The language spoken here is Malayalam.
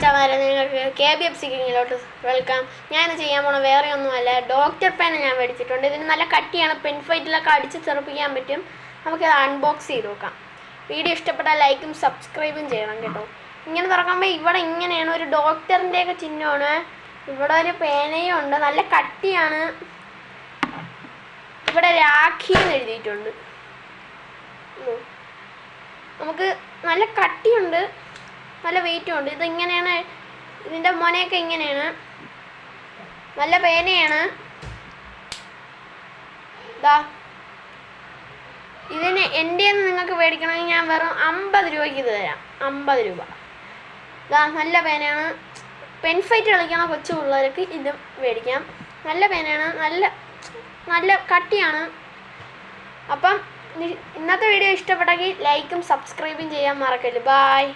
മച്ചാമാരെ, നിങ്ങൾക്ക് KBFC കിങ്ങിലോട്ട് വെൽക്കം. ഞാനിന്ന് ചെയ്യാൻ പോണ വേറെ ഒന്നുമല്ല, ഡോക്ടർ പെൻ ഞാൻ മേടിച്ചിട്ടുണ്ട്. ഇതിന് നല്ല കട്ടിയാണ്, പെൻ ഫൈറ്റിലൊക്കെ അടിച്ച് തെറിപ്പിക്കാൻ പറ്റും. നമുക്കത് അൺബോക്സ് ചെയ്ത് നോക്കാം. വീഡിയോ ഇഷ്ടപ്പെട്ടാൽ ലൈക്കും സബ്സ്ക്രൈബും ചെയ്യണം കേട്ടോ. ഇങ്ങനെ തുറക്കുമ്പോൾ ഇവിടെ ഇങ്ങനെയാണ്, ഒരു ഡോക്ടറിൻ്റെയൊക്കെ ചിഹ്നമാണ്. ഇവിടെ ഒരു പേനയും ഉണ്ട്, നല്ല കട്ടിയാണ്. ഇവിടെ രാഖി എന്ന് എഴുതിയിട്ടുണ്ട്. നമുക്ക് നല്ല കട്ടിയുണ്ട്, നല്ല വെയിറ്റും ഉണ്ട്. ഇതിങ്ങനെയാണ്, ഇതിൻ്റെ മൊനയൊക്കെ ഇങ്ങനെയാണ്. നല്ല പേനയാണ്. ഇതാ ഇതിന് എൻ്റെ നിങ്ങൾക്ക് മേടിക്കണമെങ്കിൽ ഞാൻ വെറും 50 രൂപയ്ക്ക് ഇത് തരാം. 50 രൂപ. ഇതാ നല്ല പേനയാണ്. പെൻ ഫൈറ്റ് കളിക്കണ കൊച്ചു പിള്ളേർക്ക് ഇത് മേടിക്കാം. നല്ല പേനയാണ്, നല്ല കട്ടിയാണ്. അപ്പം ഇന്നത്തെ വീഡിയോ ഇഷ്ടപ്പെട്ടെങ്കിൽ ലൈക്കും സബ്സ്ക്രൈബും ചെയ്യാൻ മറക്കല്ല്. ബായ്.